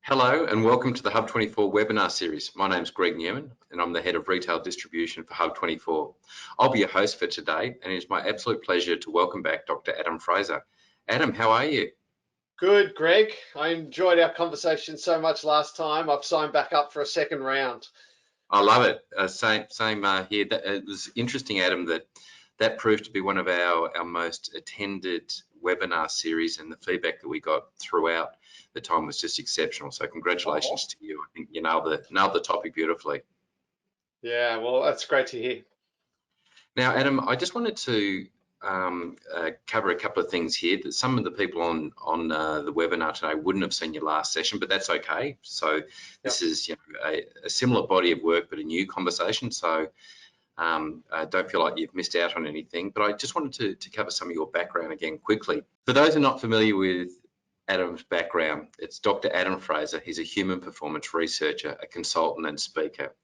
Hello and welcome to the HUB24 Webinar series. My name's Greg Newman and I'm the Head of Retail Distribution for HUB24. I'll be your host for today and it's my absolute pleasure to welcome back Dr. Adam Fraser. Adam, how are you? Good, Greg. I enjoyed our conversation so much last time. I've signed back up for a second round. I love it. Same here. It was interesting, Adam, that proved to be one of our most attended webinar series, and the feedback that we got throughout the time was just exceptional. So congratulations to you. I think you nailed the topic beautifully. Yeah, well, that's great to hear. Now, Adam, I just wanted to cover a couple of things here. That some of the people on the webinar today wouldn't have seen your last session, but that's okay. So this is a similar body of work, but a new conversation. So don't feel like you've missed out on anything. But I just wanted to cover some of your background again quickly. For those who are not familiar with Adam's background, it's Dr. Adam Fraser. He's a human performance researcher, a consultant and speaker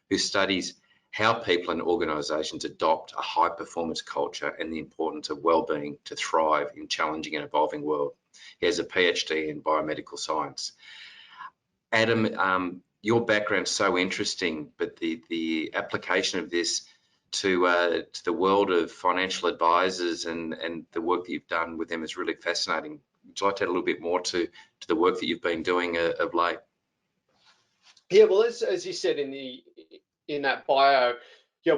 who studies how people and organisations adopt a high performance culture and the importance of wellbeing to thrive in challenging and evolving world. He has a PhD in biomedical science. Adam, your background's so interesting, but the application of this to the world of financial advisors and the work that you've done with them is really fascinating. Would you like to add a little bit more to the work that you've been doing of late? Yeah, well, as you said in that bio,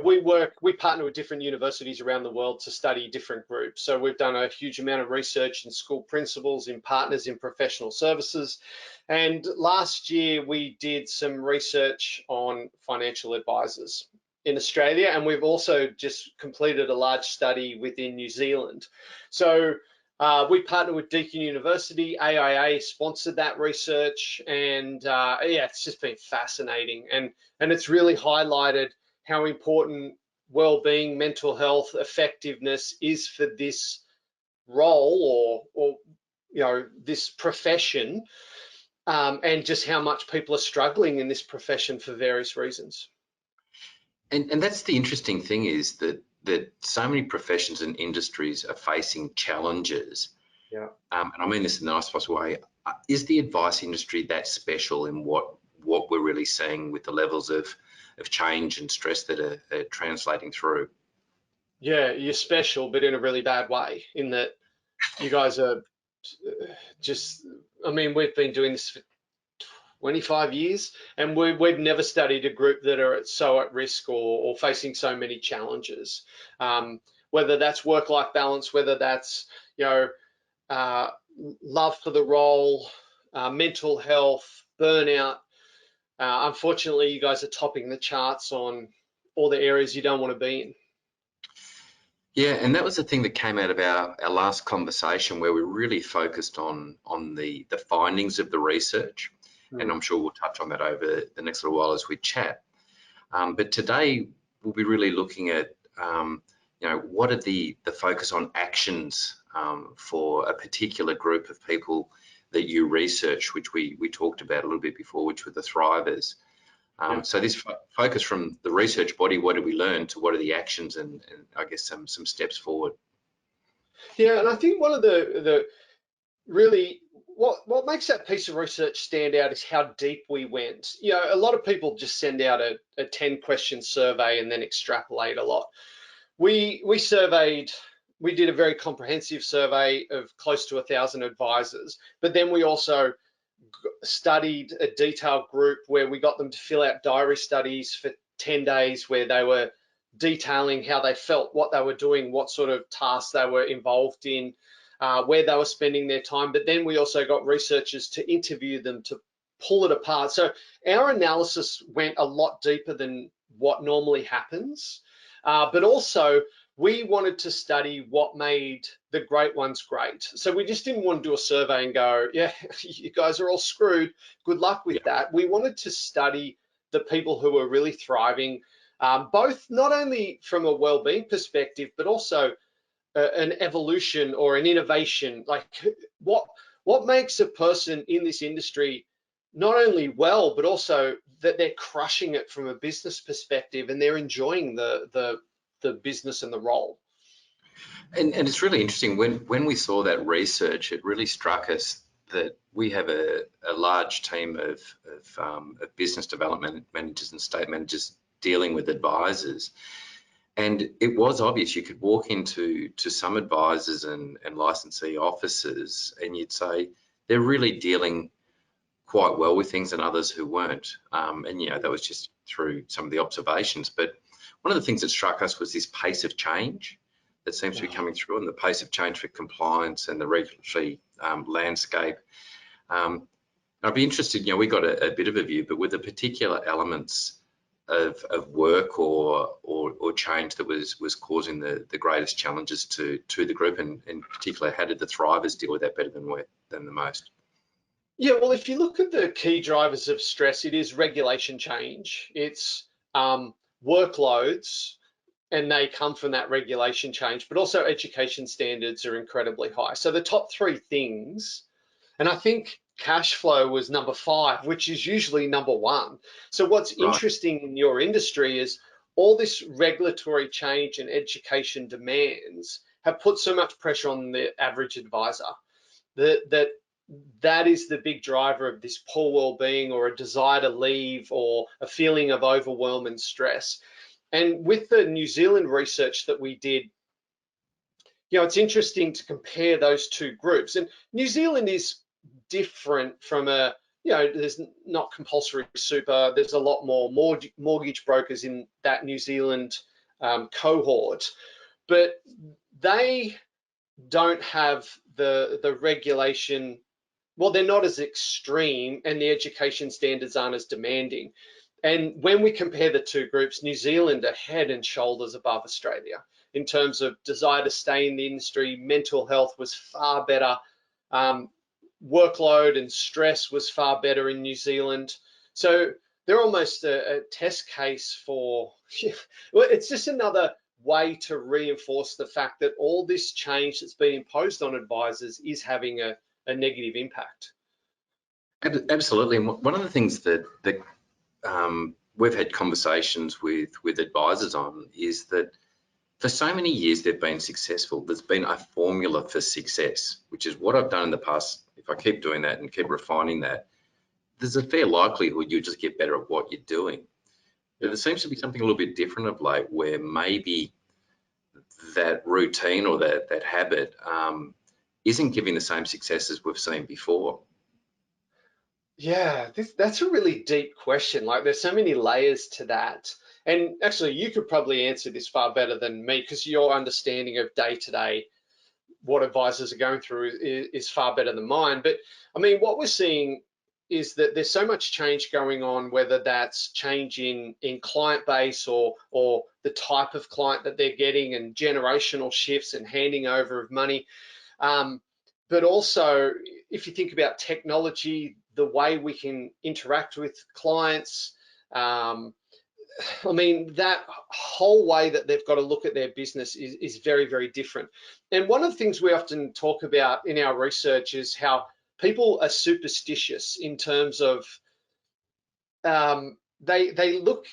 we partner with different universities around the world to study different groups. So we've done a huge amount of research in school principals, in partners, in professional services. And last year we did some research on financial advisors in Australia, and we've also just completed a large study within New Zealand. So we partnered with Deakin University, AIA sponsored that research, and yeah, it's just been fascinating. And it's really highlighted how important well-being, mental health, effectiveness is for this role or this profession, and just how much people are struggling in this profession for various reasons. And that's the interesting thing, is that so many professions and industries are facing challenges. Yeah. And I mean this in the nice possible way. Is the advice industry that special in what we're really seeing with the levels of change and stress that are translating through? Yeah, you're special, but in a really bad way, in that you guys are just, I mean, we've been doing this for 25 years, and we've never studied a group that are so at risk or facing so many challenges, whether that's work-life balance, whether that's love for the role, mental health, burnout. Unfortunately, you guys are topping the charts on all the areas you don't want to be in. Yeah, and that was the thing that came out of our last conversation, where we really focused on the findings of the research. And I'm sure we'll touch on that over the next little while as we chat. But today we'll be really looking at, what are the focus on actions for a particular group of people that you research, which we talked about a little bit before, which were the thrivers. So this focus from the research body, what did we learn, to what are the actions and I guess some steps forward. Yeah, and I think one of the really what makes that piece of research stand out is how deep we went. A lot of people just send out a 10-question survey and then extrapolate a lot. We did a very comprehensive survey of close to 1,000 advisors, but then we also studied a detailed group where we got them to fill out diary studies for 10 days where they were detailing how they felt, what they were doing, what sort of tasks they were involved in, where they were spending their time. But then we also got researchers to interview them to pull it apart. So our analysis went a lot deeper than what normally happens, but also we wanted to study what made the great ones great. So we just didn't want to do a survey and go, yeah, you guys are all screwed, good luck with that. We wanted to study the people who were really thriving, both not only from a well-being perspective, but also an evolution or an innovation. Like what makes a person in this industry not only well, but also that they're crushing it from a business perspective and they're enjoying the business and the role. And it's really interesting, when we saw that research, it really struck us that we have a large team of business development managers and state managers dealing with advisors. And it was obvious. You could walk into some advisors and licensee offices and you'd say they're really dealing quite well with things and others who weren't. And, you know, that was just through some of the observations. But one of the things that struck us was this pace of change that seems to be coming through, and the pace of change for compliance and the regulatory landscape. I'd be interested, you know, we got a bit of a view, but with the particular elements of work or change that was causing the greatest challenges to the group, and in particular, how did the thrivers deal with that better than the most? Yeah, well, if you look at the key drivers of stress, it is regulation change, it's workloads, and they come from that regulation change, but also education standards are incredibly high. So the top three things, and I think cash flow was number 5, which is usually number 1. So what's interesting in your industry is all this regulatory change and education demands have put so much pressure on the average advisor that is the big driver of this poor well-being, or a desire to leave, or a feeling of overwhelm and stress. And with the New Zealand research that we did, you know, it's interesting to compare those two groups. And New Zealand is different from a, you know, there's not compulsory super, there's a lot more mortgage brokers in that New Zealand cohort, but they don't have the regulation. Well, they're not as extreme, and the education standards aren't as demanding. And when we compare the two groups, New Zealand are head and shoulders above Australia in terms of desire to stay in the industry. Mental health was far better. Workload and stress was far better in New Zealand. So they're almost a test case for, well, it's just another way to reinforce the fact that all this change that's been imposed on advisors is having a negative impact. Absolutely. And one of the things that we've had conversations with advisors on is that for so many years they've been successful. There's been a formula for success, which is what I've done in the past. If I keep doing that and keep refining that, there's a fair likelihood you'll just get better at what you're doing. But there seems to be something a little bit different of late, where maybe that routine or that habit isn't giving the same success as we've seen before. Yeah, that's a really deep question. Like, there's so many layers to that. And actually, you could probably answer this far better than me, because your understanding of day-to-day, what advisors are going through, is far better than mine. But I mean, what we're seeing is that there's so much change going on, whether that's change in client base or the type of client that they're getting, and generational shifts and handing over of money. But also, if you think about technology, the way we can interact with clients, I mean, that whole way that they've got to look at their business is very, very different. And one of the things we often talk about in our research is how people are superstitious in terms of they look,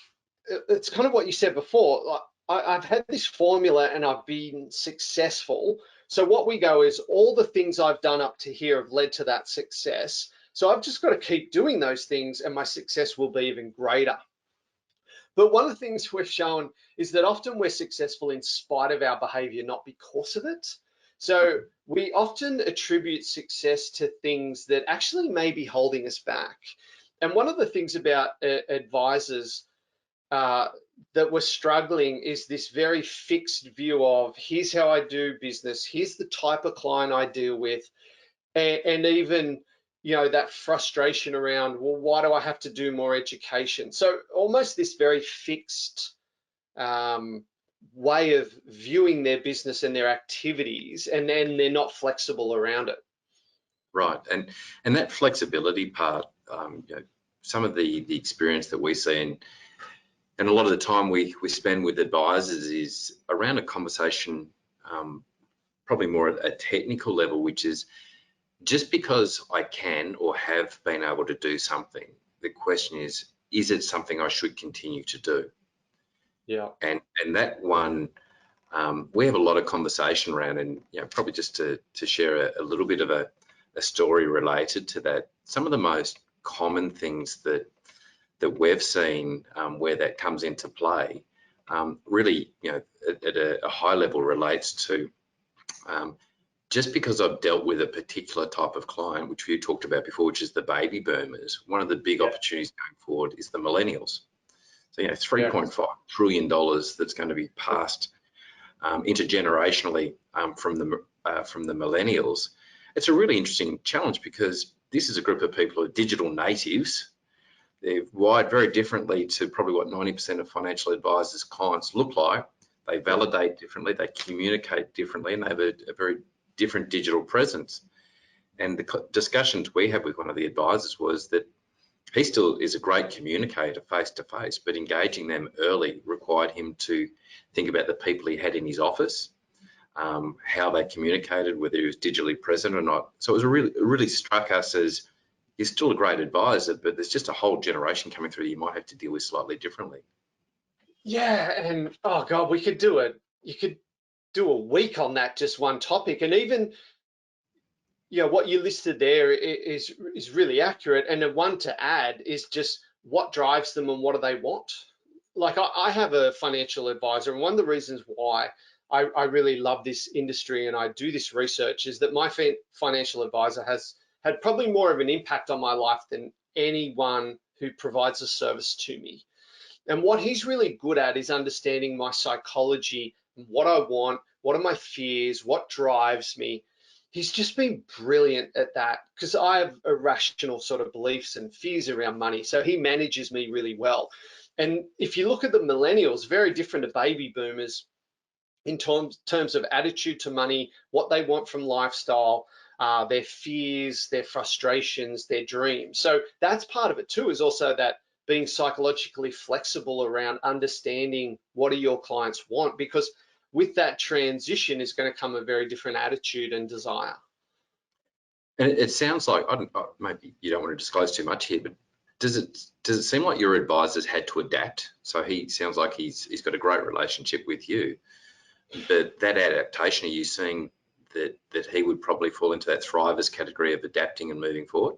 it's kind of what you said before, like, I've had this formula and I've been successful. So what we go is, all the things I've done up to here have led to that success. So I've just got to keep doing those things and my success will be even greater. But one of the things we've shown is that often we're successful in spite of our behavior, not because of it. So we often attribute success to things that actually may be holding us back. And one of the things about advisors that we're struggling is this very fixed view of, here's how I do business, here's the type of client I deal with, and even, you know, that frustration around, well, why do I have to do more education? So almost this very fixed way of viewing their business and their activities, and then they're not flexible around it. Right, and that flexibility part, you know, some of the experience that we see, and a lot of the time we spend with advisors is around a conversation, probably more at a technical level, which is, just because I can or have been able to do something, the question is it something I should continue to do? Yeah. And that one, we have a lot of conversation around, and, you know, probably just to share a little bit of a a story related to that. Some of the most common things that we've seen where that comes into play really, at a high level relates to just because I've dealt with a particular type of client, which we talked about before, which is the baby boomers. One of the big opportunities going forward is the millennials. So, $3.5 trillion that's going to be passed intergenerationally from the millennials. It's a really interesting challenge because this is a group of people who are digital natives. They're wired very differently to probably what 90% of financial advisors' clients look like. They validate differently, they communicate differently, and they have a very different digital presence. And the discussions we had with one of the advisors was that he still is a great communicator face to face, but engaging them early required him to think about the people he had in his office, how they communicated, whether he was digitally present or not. So it really struck us as, you're still a great advisor, but there's just a whole generation coming through you might have to deal with slightly differently. Yeah, and oh God, you could do a week on that, just one topic. And even, what you listed there is really accurate. And the one to add is just what drives them and what do they want. Like I have a financial advisor, and one of the reasons why I really love this industry and I do this research is that my financial advisor has had probably more of an impact on my life than anyone who provides a service to me. And what he's really good at is understanding my psychology, what I want, what are my fears, what drives me. He's just been brilliant at that because I have irrational sort of beliefs and fears around money. So he manages me really well. And if you look at the millennials, very different to baby boomers in terms of attitude to money, what they want from lifestyle, their fears, their frustrations, their dreams. So that's part of it too, is also that being psychologically flexible around understanding what do your clients want, because with that transition is going to come a very different attitude and desire. And it sounds like, maybe you don't want to disclose too much here, but does it seem like your advisors had to adapt? So he sounds like he's got a great relationship with you, but that adaptation, are you seeing that he would probably fall into that thrivers category of adapting and moving forward?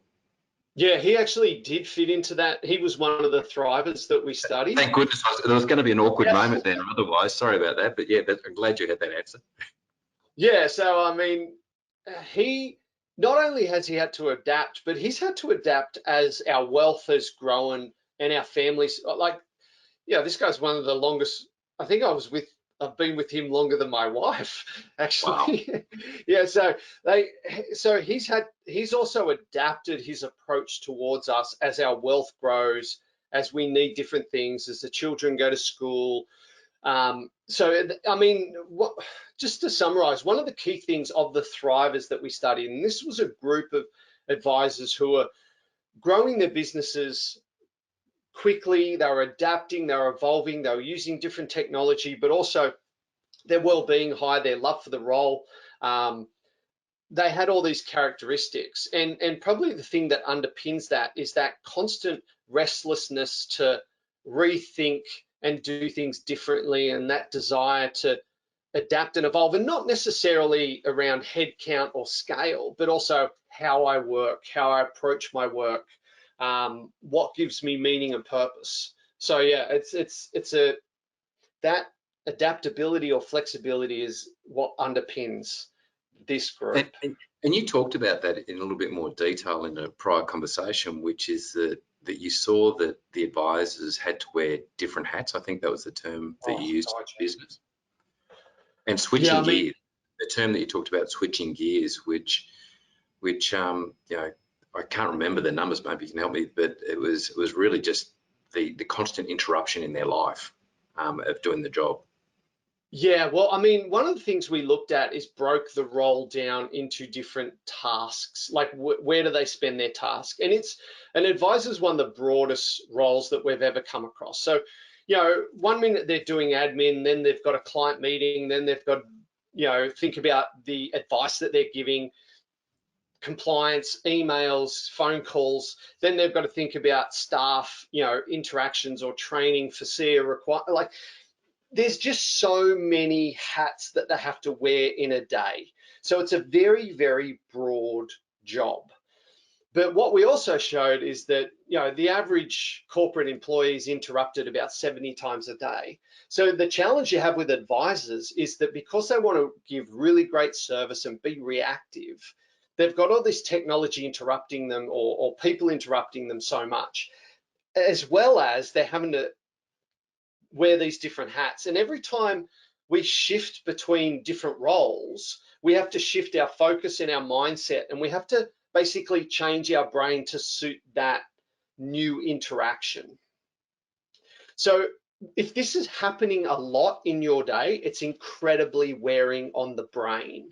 Yeah, he actually did fit into that. He was one of the thrivers that we studied. Thank goodness. There was going to be an awkward moment there otherwise. Sorry about that. But yeah, I'm glad you had that answer. Yeah, so I mean, he not only has he had to adapt, but he's had to adapt as our wealth has grown and our families. Like, this guy's one of the longest. I think I've been with him longer than my wife, actually. Wow. Yeah, so he's also adapted his approach towards us as our wealth grows, as we need different things, as the children go to school. So, I mean, just to summarize, one of the key things of the thrivers that we studied, and this was a group of advisors who are growing their businesses quickly, they were adapting, they were evolving, they were using different technology, but also their well-being high, their love for the role. They had all these characteristics, and probably the thing that underpins that is that constant restlessness to rethink and do things differently, and that desire to adapt and evolve, and not necessarily around head count or scale, but also how I work, how I approach my work, what gives me meaning and purpose. So yeah, that adaptability or flexibility is what underpins this group. And you talked about that in a little bit more detail in a prior conversation, which is that you saw that the advisors had to wear different hats. I think that was the term that you used in business. And switching gears, the term that you talked about, switching gears, which I can't remember the numbers, maybe you can help me, but it was really just the constant interruption in their life of doing the job. Yeah, well, I mean, one of the things we looked at is broke the role down into different tasks, like where do they spend their task? And an advisor is one of the broadest roles that we've ever come across. So, 1 minute they're doing admin, then they've got a client meeting, then they've got, think about the advice that they're giving, compliance, emails, phone calls, then they've got to think about staff, interactions or training for SEA like, there's just so many hats that they have to wear in a day. So it's a very, very broad job. But what we also showed is that, you know, the average corporate employee is interrupted about 70 times a day. So the challenge you have with advisors is that because they want to give really great service and be reactive, they've got all this technology interrupting them, or people interrupting them so much, as well as they're having to wear these different hats. And every time we shift between different roles, we have to shift our focus and our mindset, and we have to basically change our brain to suit that new interaction. So if this is happening a lot in your day, it's incredibly wearing on the brain.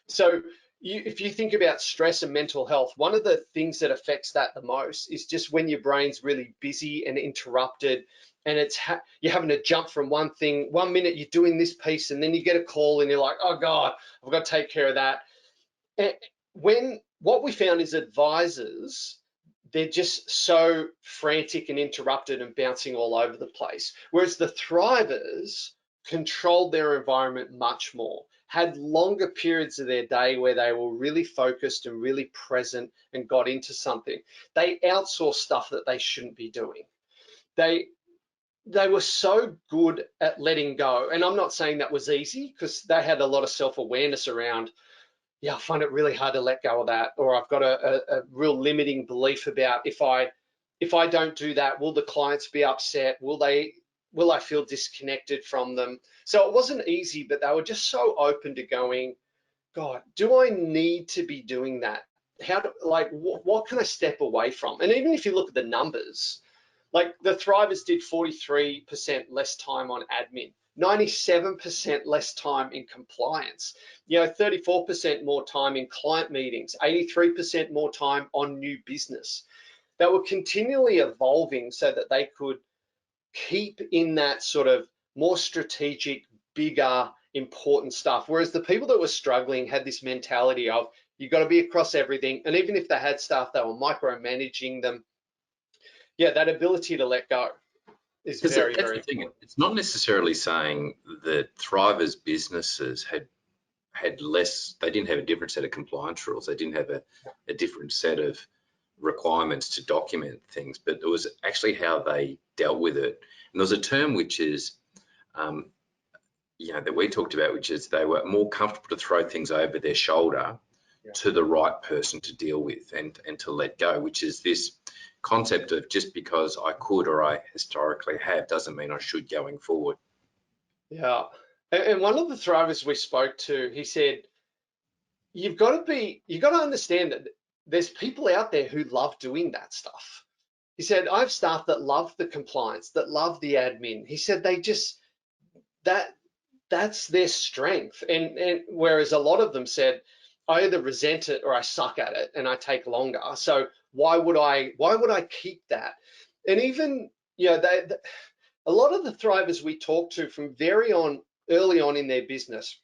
So if you think about stress and mental health, one of the things that affects that the most is just when your brain's really busy and interrupted, and you're having to jump from one thing. 1 minute you're doing this piece, and then you get a call and you're like, oh God, I've got to take care of that. And what we found is advisors, they're just so frantic and interrupted and bouncing all over the place. Whereas the thrivers controlled their environment much more, had longer periods of their day where they were really focused and really present and got into something. They outsourced stuff that they shouldn't be doing. They were so good at letting go. And I'm not saying that was easy, because they had a lot of self-awareness around, yeah, I find it really hard to let go of that, or I've got a real limiting belief about if I don't do that, will the clients be upset? Will I feel disconnected from them? So it wasn't easy, but they were just so open to going, God, do I need to be doing that? What can I step away from? And even if you look at the numbers, like the thrivers did 43% less time on admin, 97% less time in compliance, 34% more time in client meetings, 83% more time on new business. They were continually evolving so that they could keep in that sort of more strategic, bigger, important stuff. Whereas the people that were struggling had this mentality of, you've got to be across everything. And even if they had staff, they were micromanaging them. Yeah, that ability to let go is very, very important. It's not necessarily saying that thrivers businesses had less, they didn't have a different set of compliance rules. They didn't have a different set of requirements to document things, but it was actually how they dealt with it. And there was a term which is, that we talked about, which is they were more comfortable to throw things over their shoulder to the right person to deal with and to let go, which is this concept of just because I could or I historically have doesn't mean I should going forward. Yeah. And one of the thrivers we spoke to, he said, you've got to understand that there's people out there who love doing that stuff. He said, I have staff that love the compliance, that love the admin. He said they just, that's their strength. And whereas a lot of them said, I either resent it or I suck at it and I take longer. So why would I keep that? And even, a lot of the thrivers we talked to from early on in their business,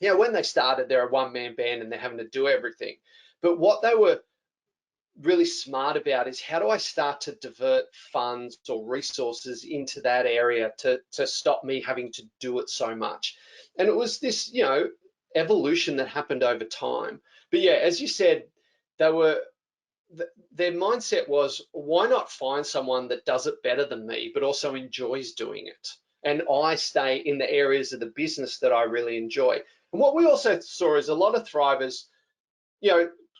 when they started, they're a one-man band and they're having to do everything. But what they were really smart about is, how do I start to divert funds or resources into that area to stop me having to do it so much? And it was this, evolution that happened over time. But yeah, as you said, their mindset was, why not find someone that does it better than me, but also enjoys doing it? And I stay in the areas of the business that I really enjoy. And what we also saw is a lot of thrivers,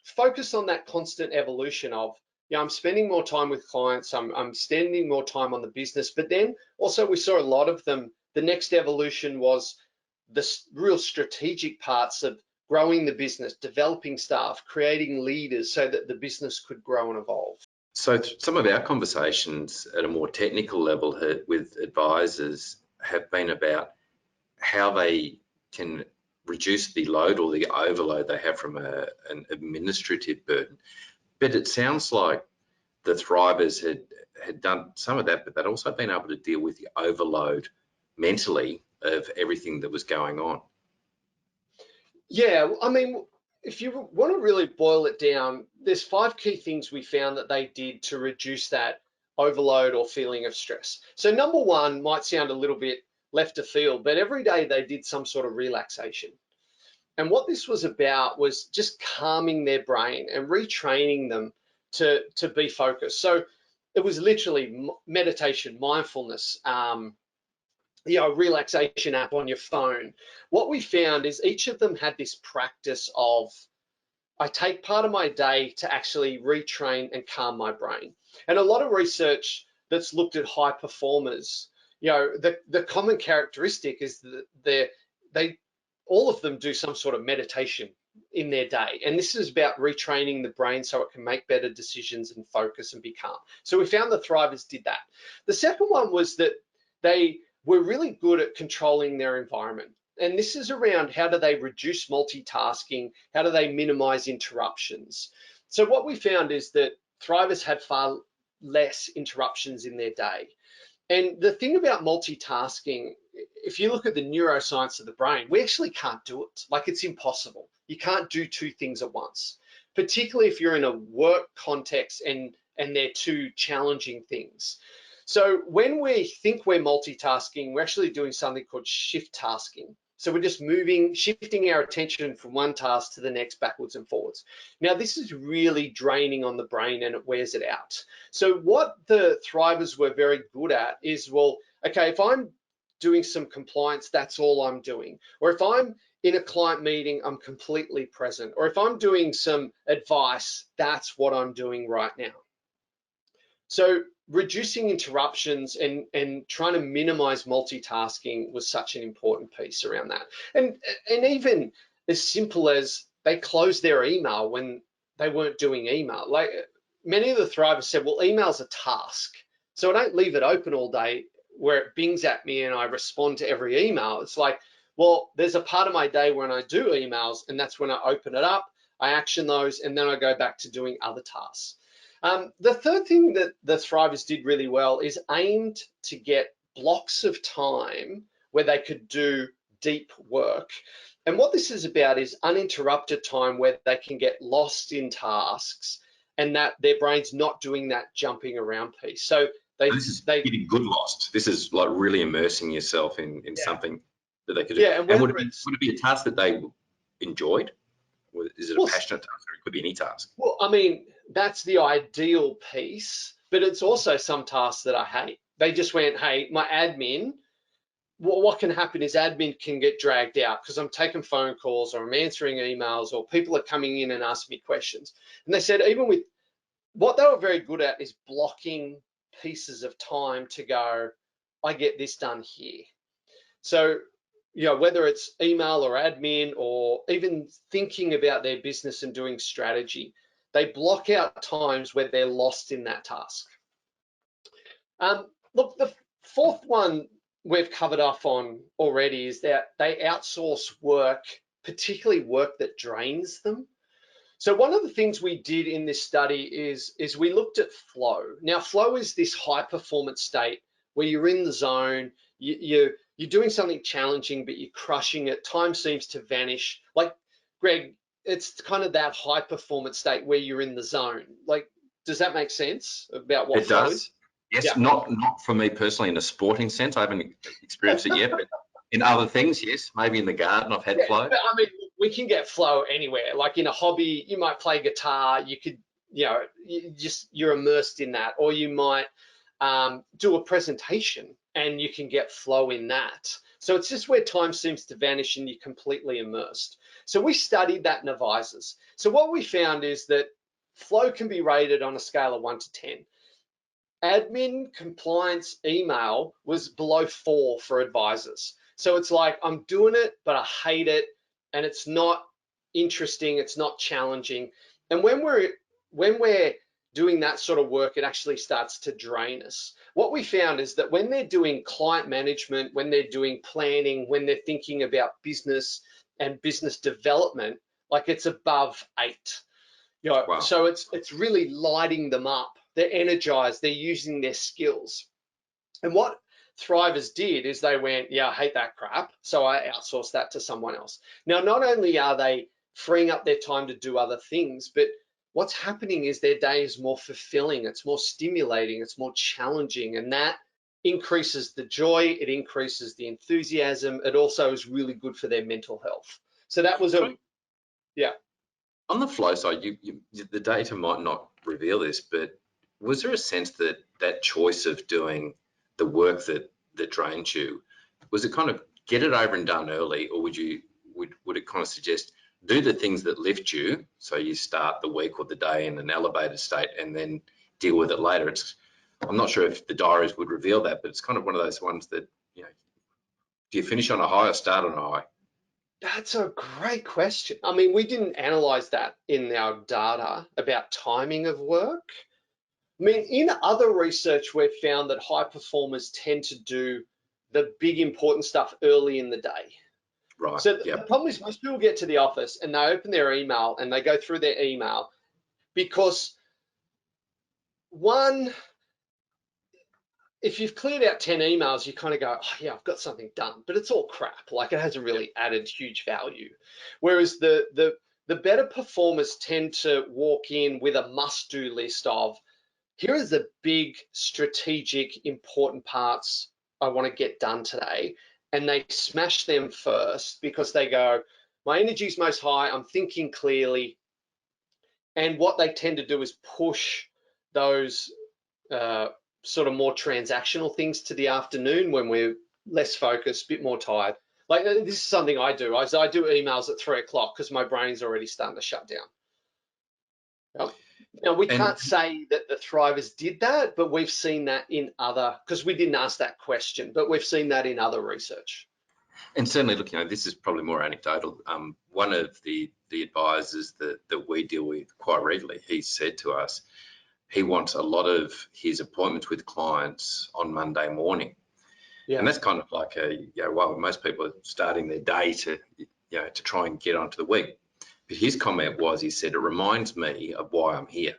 focus on that constant evolution of, I'm spending more time with clients, I'm spending more time on the business. But then also we saw a lot of them, the next evolution was the real strategic parts of growing the business, developing staff, creating leaders so that the business could grow and evolve. So some of our conversations at a more technical level with advisors have been about how they can reduce the load or the overload they have from an administrative burden. But it sounds like the thrivers had done some of that, but they'd also been able to deal with the overload mentally of everything that was going on. Yeah, I mean, if you want to really boil it down, there's 5 key things we found that they did to reduce that overload or feeling of stress. So number 1 might sound a little bit left of field, but every day they did some sort of relaxation. And what this was about was just calming their brain and retraining them to be focused. So it was literally meditation, mindfulness, relaxation app on your phone. What we found is each of them had this practice of, I take part of my day to actually retrain and calm my brain. And a lot of research that's looked at high performers, the common characteristic is that they all of them do some sort of meditation in their day. And this is about retraining the brain so it can make better decisions and focus and be calm. So we found the Thrivers did that. The second one was that they were really good at controlling their environment. And this is around how do they reduce multitasking? How do they minimize interruptions? So what we found is that Thrivers had far less interruptions in their day. And the thing about multitasking, if you look at the neuroscience of the brain, we actually can't do it. Like, it's impossible. You can't do two things at once, particularly if you're in a work context and they're two challenging things. So when we think we're multitasking, we're actually doing something called shift tasking. So we're just shifting our attention from one task to the next, backwards and forwards. Now, this is really draining on the brain and it wears it out. So what the Thrivers were very good at is, well, okay, if I'm doing some compliance, that's all I'm doing. Or if I'm in a client meeting, I'm completely present. Or if I'm doing some advice, that's what I'm doing right now. So reducing interruptions and trying to minimize multitasking was such an important piece around that. And even as simple as they closed their email when they weren't doing email. Like, many of the Thrivers said, well, email's a task. So I don't leave it open all day where it bings at me and I respond to every email. It's like, well, there's a part of my day when I do emails, and that's when I open it up, I action those, and then I go back to doing other tasks. The third thing that the Thrivers did really well is aimed to get blocks of time where they could do deep work. And what this is about is uninterrupted time where they can get lost in tasks and that their brain's not doing that jumping around piece. So this is getting good lost. This is like really immersing yourself in something that they could do. Yeah, and would it be a task that they enjoyed? Or is it a passionate task, or it could be any task? Well, I mean, that's the ideal piece, but it's also some tasks that I hate. They just went, hey, my admin, what can happen is admin can get dragged out because I'm taking phone calls or I'm answering emails or people are coming in and asking me questions. And they said, even with what they were very good at is blocking pieces of time to go, I get this done here. So, whether it's email or admin or even thinking about their business and doing strategy, they block out times where they're lost in that task. Look, the fourth one we've covered off on already is that they outsource work, particularly work that drains them. So one of the things we did in this study is we looked at flow. Now, flow is this high performance state where you're in the zone, you're doing something challenging, but you're crushing it. Time seems to vanish. Like, Greg, it's kind of that high performance state where you're in the zone. Like, does that make sense about what flow is? Yes, yeah. Not for me personally in a sporting sense. I haven't experienced it yet, but in other things, yes. Maybe in the garden, I've had flow. But I mean, we can get flow anywhere. Like in a hobby, you might play guitar. You could, you're immersed in that, or you might do a presentation and you can get flow in that. So it's just where time seems to vanish and you're completely immersed. So we studied that in advisors. So what we found is that flow can be rated on a scale of 1 to 10. Admin, compliance, email was below 4 for advisors. So it's like, I'm doing it, but I hate it, and it's not interesting, it's not challenging. And when we're doing that sort of work, it actually starts to drain us. What we found is that when they're doing client management, when they're doing planning, when they're thinking about business and business development, like, it's above 8. Wow. So it's really lighting them up. They're energized, they're using their skills. And what Thrivers did is they went, yeah, I hate that crap, so I outsourced that to someone else. Now, not only are they freeing up their time to do other things, but what's happening is their day is more fulfilling, it's more stimulating, it's more challenging, and that increases the joy, it increases the enthusiasm, it also is really good for their mental health. So that was yeah. On the flow side, the data might not reveal this, but was there a sense that that choice of doing the work that drains you, was it kind of get it over and done early, or would it kind of suggest do the things that lift you, so you start the week or the day in an elevated state and then deal with it later? I'm not sure if the diaries would reveal that, but it's kind of one of those ones that, you know, do you finish on a high or start on a high? That's a great question. I mean, we didn't analyze that in our data about timing of work. I mean, in other research, we've found that high performers tend to do the big important stuff early in the day. Right. So yep. the problem is most people get to the office and they open their email and they go through their email because, one, if you've cleared out 10 emails, you kind of go, oh, yeah, I've got something done, but it's all crap. Like, it hasn't really added huge value. Whereas the better performers tend to walk in with a must-do list of, here is the big strategic important parts I want to get done today. And they smash them first because they go, my energy's most high, I'm thinking clearly. And what they tend to do is push those sort of more transactional things to the afternoon when we're less focused, a bit more tired. Like, this is something I do. I do emails at 3 o'clock because my brain's already starting to shut down. Yep. Now, we can't say that the Thrivers did that, but we've seen that in other, because we didn't ask that question, but we've seen that in other research. And certainly, look, you know, this is probably more anecdotal. One of the advisors that we deal with quite regularly, he said to us, he wants a lot of his appointments with clients on Monday morning. Yeah. And that's kind of like well, most people are starting their day to try and get onto the week. But his comment was, he said, it reminds me of why I'm here.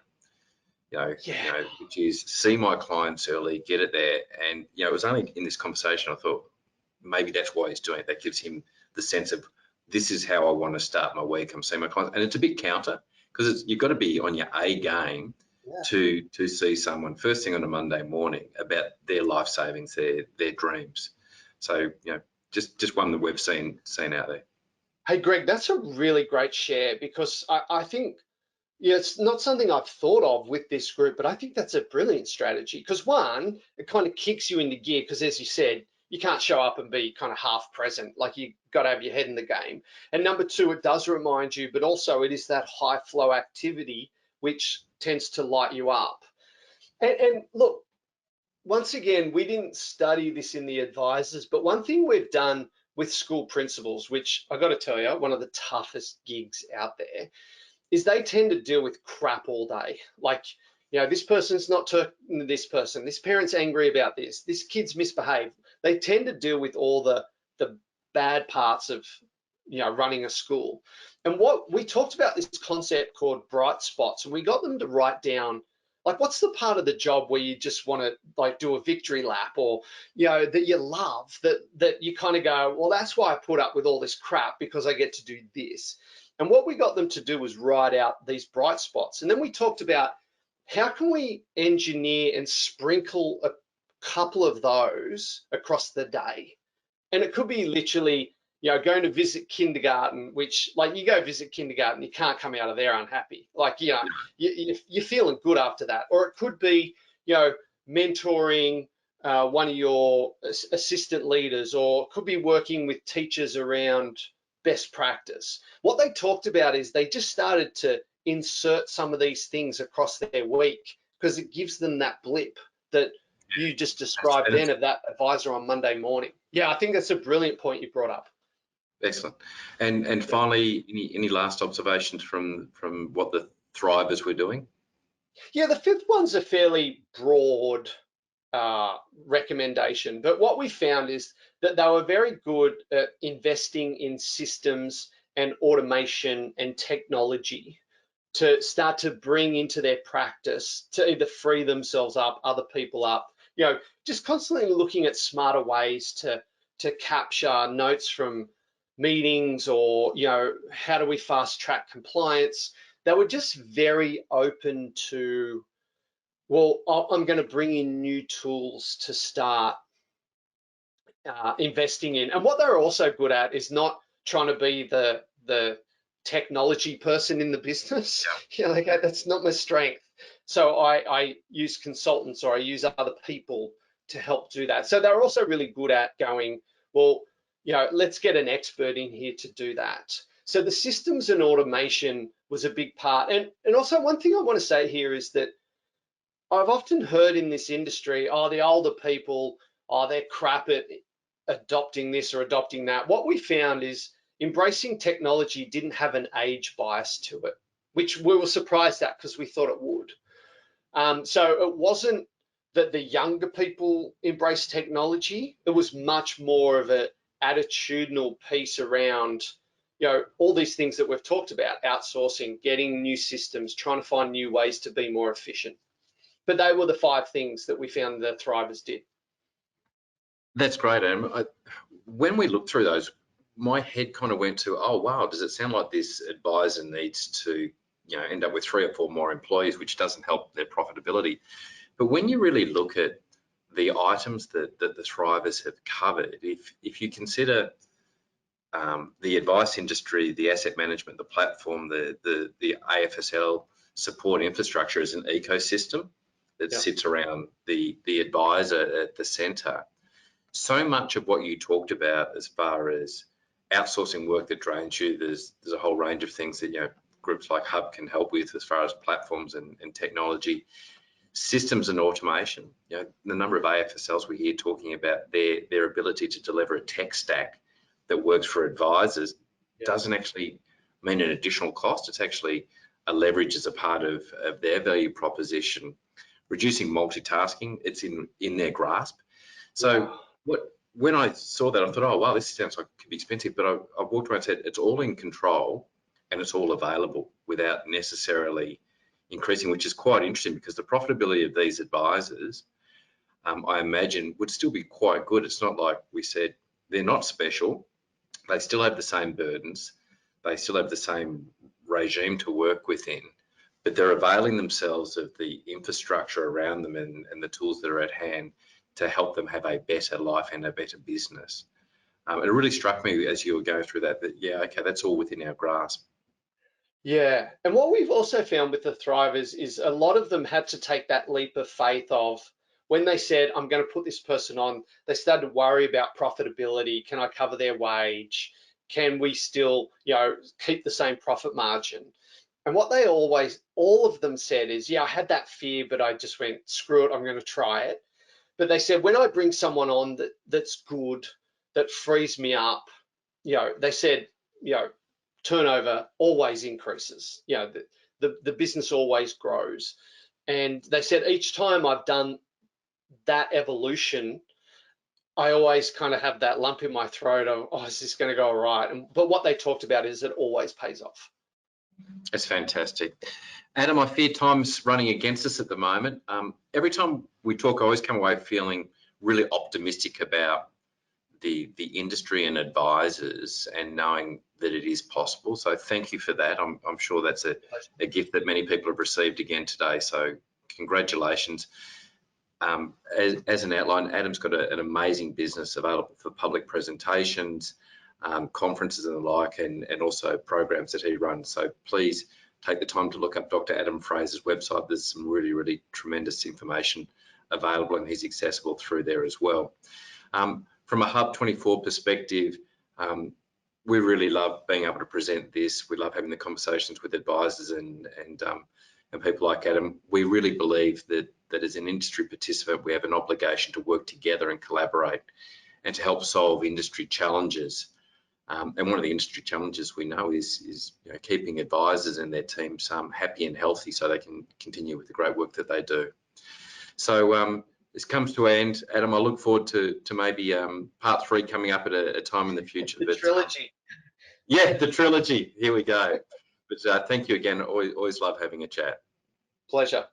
Which is see my clients early, get it there. And it was only in this conversation I thought maybe that's why he's doing it. That gives him the sense of, this is how I want to start my week. I'm seeing my clients, and it's a bit counter because you've got to be on your A game to see someone first thing on a Monday morning about their life savings, their dreams. So just one that we've seen out there. Hey Greg, that's a really great share, because I think it's not something I've thought of with this group, but I think that's a brilliant strategy, because one, it kind of kicks you into gear, because as you said, you can't show up and be kind of half present, like you got to have your head in the game. And number two, it does remind you, but also it is that high flow activity which tends to light you up. And look, once again, we didn't study this in the advisors, but one thing we've done with school principals, which I got to tell you, one of the toughest gigs out there, is they tend to deal with crap all day. Like, this person's not to this person, this parent's angry about this kid's misbehaved. They tend to deal with all the bad parts of running a school. And what we talked about, this concept called bright spots, and we got them to write down, like, what's the part of the job where you just want to like do a victory lap, or that you love, that you kind of go, well, that's why I put up with all this crap, because I get to do this. And what we got them to do was write out these bright spots. And then we talked about how can we engineer and sprinkle a couple of those across the day. And it could be literally, going to visit kindergarten, which, like, you go visit kindergarten, you can't come out of there unhappy. Like, you're feeling good after that. Or it could be, mentoring one of your assistant leaders, or it could be working with teachers around best practice. What they talked about is they just started to insert some of these things across their week, because it gives them that blip that you just described then of that advisor on Monday morning. Yeah, I think that's a brilliant point you brought up. Excellent. And finally, any last observations from what the Thrivers were doing? Yeah, the fifth one's a fairly broad recommendation, but what we found is that they were very good at investing in systems and automation and technology to start to bring into their practice to either free themselves up, other people up, just constantly looking at smarter ways to capture notes from meetings, or how do we fast track compliance. They were just very open to, well, I'm going to bring in new tools to start investing in. And what they're also good at is not trying to be the the technology person in the business. You know, like, that's not my strength. So I use consultants, or I use other people to help do that. So they're also really good at going, well, you know, let's get an expert in here to do that. So the systems and automation was a big part. And also one thing I want to say here is that I've often heard in this industry, oh, the older people, oh, they're crap at adopting this or adopting that. What we found is embracing technology didn't have an age bias to it, which we were surprised at because we thought it would. So it wasn't that the younger people embraced technology. It was much more of an attitudinal piece around, you know, all these things that we've talked about: outsourcing, getting new systems, trying to find new ways to be more efficient. But they were the 5 things that we found the thrivers did. That's great, Adam. When we looked through those, my head kind of went to, oh wow, does it sound like this advisor needs to, you know, end up with 3 or 4 more employees, which doesn't help their profitability. But when you really look at the items that the thrivers have covered, if you consider the advice industry, the asset management, the platform, the AFSL support infrastructure as an ecosystem that sits around the advisor at the center. So much of what you talked about as far as outsourcing work that drains you, there's a whole range of things that, you know, groups like HUB can help with as far as platforms and technology, systems and automation. You know, the number of AFSLs we hear talking about their ability to deliver a tech stack that works for advisors doesn't actually mean an additional cost. It's actually a leverage as a part of their value proposition. Reducing multitasking, it's in their grasp. So when I saw that, I thought, oh wow, this sounds like it could be expensive, but I walked around and said it's all in control and it's all available without necessarily increasing, which is quite interesting because the profitability of these advisors, I imagine, would still be quite good. It's not like we said they're not special. They still have the same burdens. They still have the same regime to work within, but they're availing themselves of the infrastructure around them and the tools that are at hand to help them have a better life and a better business. It really struck me as you were going through that, yeah, okay, that's all within our grasp. Yeah, and what we've also found with the thrivers is a lot of them had to take that leap of faith of, when they said, I'm going to put this person on, they started to worry about profitability. Can I cover their wage? Can we still, you know, keep the same profit margin? And what they always, all of them said is, yeah, I had that fear, but I just went, screw it, I'm going to try it. But they said, when I bring someone on that's good, that frees me up, you know, they said, you know, turnover always increases. You know, the business always grows. And they said each time I've done that evolution, I always kind of have that lump in my throat of, oh, is this going to go all right? But what they talked about is it always pays off. That's fantastic. Adam, I fear time's running against us at the moment. Every time we talk, I always come away feeling really optimistic about the industry and advisors and knowing that it is possible. So thank you for that. I'm sure that's a gift that many people have received again today. So congratulations. As an outline, Adam's got an amazing business available for public presentations, conferences and the like, and also programs that he runs. So please take the time to look up Dr. Adam Fraser's website. There's some really, really tremendous information available and he's accessible through there as well. From a HUB24 perspective, we really love being able to present this. We love having the conversations with advisors and people like Adam. We really believe that as an industry participant, we have an obligation to work together and collaborate and to help solve industry challenges. And one of the industry challenges we know is you know, keeping advisors and their teams happy and healthy so they can continue with the great work that they do. So this comes to an end. Adam, I look forward to maybe part 3 coming up at a time in the future. The trilogy. Yeah, the trilogy. Here we go. But thank you again. Always love having a chat. Pleasure.